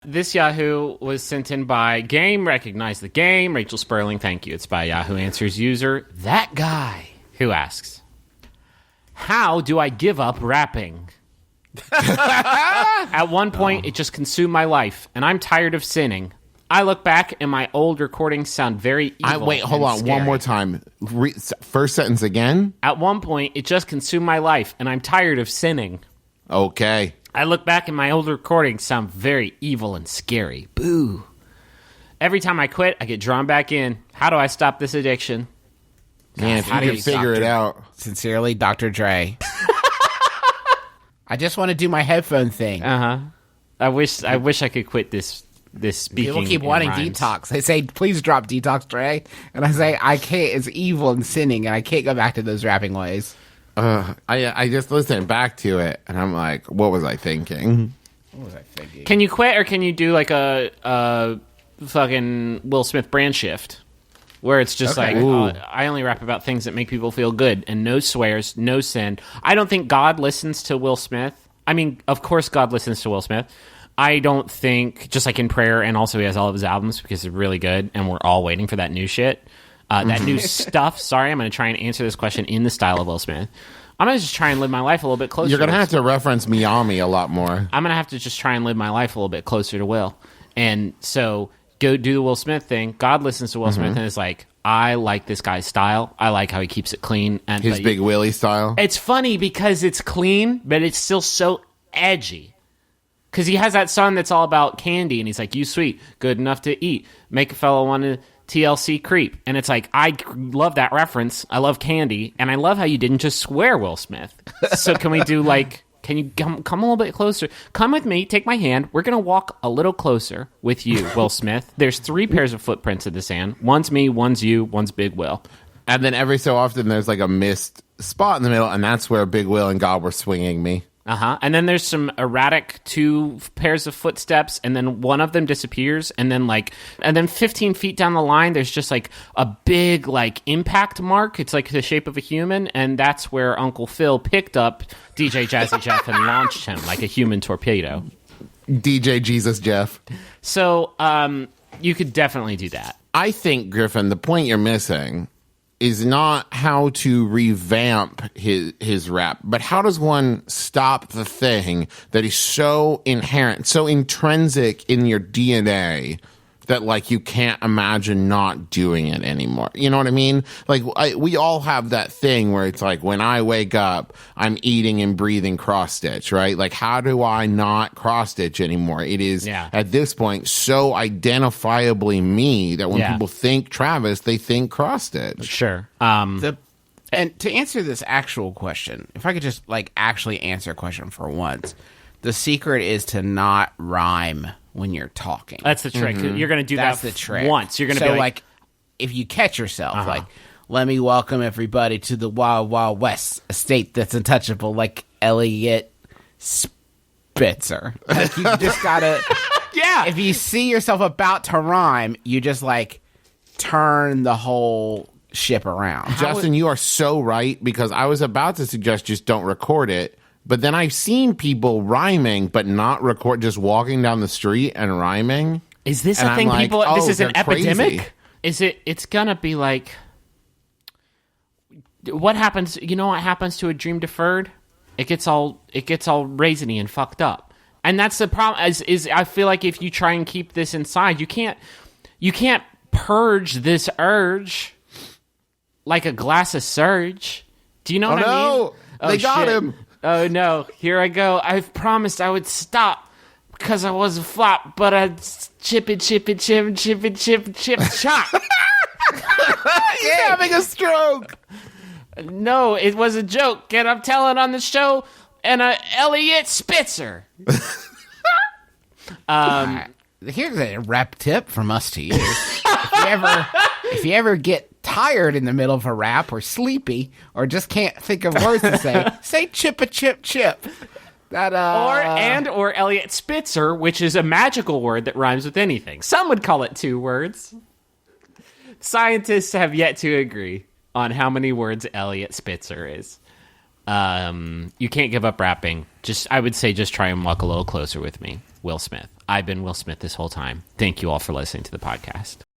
This Yahoo was sent in by Game. Recognize the Game. Rachel Sperling, thank you. It's by Yahoo Answers user, That Guy, who asks, how do I give up rapping? At one point, it just consumed my life, and I'm tired of sinning. I look back, and my old recordings sound very evil. Wait, hold on. Scary. One more time. First sentence again? At one point, it just consumed my life, and I'm tired of sinning. Okay. I look back, and my old recordings sound very evil and scary. Boo. Every time I quit, I get drawn back in. How do I stop this addiction? Man, if you can figure it out. Sincerely, Dr. Dre. I just want to do my headphone thing. I wish I could quit this speaking. People keep wanting rhymes. detox. They say, please drop detox, Dre. And I say, I can't. It's evil and sinning, and I can't go back to those rapping ways. I just listened back to it, and I'm like, what was I thinking? What was I thinking? Can you quit, or can you do like a fucking Will Smith brand shift? Where it's just like, I only rap about things that make people feel good, and no swears, no sin. I don't think God listens to Will Smith. I mean, of course God listens to Will Smith. I don't think, just like in prayer, and also he has all of his albums because they're really good, and we're all waiting for that new shit. That new stuff. Sorry, I'm going to try and answer this question in the style of Will Smith. I'm going to just try and live my life a little bit closer. You're going to have to reference Miami a lot more. I'm going to have to just try and live my life a little bit closer to Will. And so go do the Will Smith thing. God listens to Will Smith and is like, I like this guy's style. I like how he keeps it clean. And his Big Willie style. It's funny because it's clean, but it's still so edgy. Because he has that song that's all about candy, and he's like, you sweet, good enough to eat, make a fellow want to TLC creep. And it's like, I love that reference. I love candy, and I love how you didn't just swear, Will Smith. So can we do like... Can you come a little bit closer? Come with me. Take my hand. We're going to walk a little closer with you, Will Smith. There's 3 pairs of footprints in the sand. One's me, one's you, one's Big Will. And then every so often there's like a missed spot in the middle, and that's where Big Will and God were swinging me. And then there's some erratic 2 pairs of footsteps, and then one of them disappears, and then 15 feet down the line, there's just like a big like impact mark. It's like the shape of a human, and that's where Uncle Phil picked up DJ Jazzy Jeff and launched him like a human torpedo. DJ Jesus Jeff. So you could definitely do that. I think, Griffin, the point you're missing is not how to revamp his rap, but how does one stop the thing that is so inherent, so intrinsic in your DNA that, like, you can't imagine not doing it anymore. You know what I mean? Like, we all have that thing where it's like, when I wake up, I'm eating and breathing cross-stitch, right? Like, how do I not cross-stitch anymore? It is, at this point, so identifiably me that when people think Travis, they think cross-stitch. Sure. And to answer this actual question, if I could just, like, actually answer a question for once, the secret is to not rhyme when you're talking. That's the trick. You're going to do That's that the trick. once. You're going to be be like, if you catch yourself, like, let me welcome everybody to the Wild Wild West, a state that's untouchable, like Elliot Spitzer. Like, you just gotta, if you see yourself about to rhyme, you just like turn the whole ship around. Justin, you are so right, because I was about to suggest just don't record it. But then I've seen people rhyming, but not record, just walking down the street and rhyming. Is this a thing like, people, this is an epidemic? Crazy. It's gonna be like, what happens, you know what happens to a dream deferred? It gets all raisiny and fucked up. And that's the problem, is I feel like if you try and keep this inside, you can't purge this urge like a glass of surge. Do you know what I mean? They got him. Oh no, here I go. I've promised I would stop because I was a flop, but I chip, chop. He's having a stroke. No, it was a joke, and I'm telling on the show, and Elliot Spitzer. Here's a rap tip from us to you. If you ever get tired in the middle of a rap, or sleepy, or just can't think of words to say chip a chip chip. That or Elliot Spitzer, which is a magical word that rhymes with anything. Some would call it 2 words. Scientists have yet to agree on how many words Elliot Spitzer is. You can't give up rapping. I would say just try and walk a little closer with me. Will Smith. I've been Will Smith this whole time. Thank you all for listening to the podcast.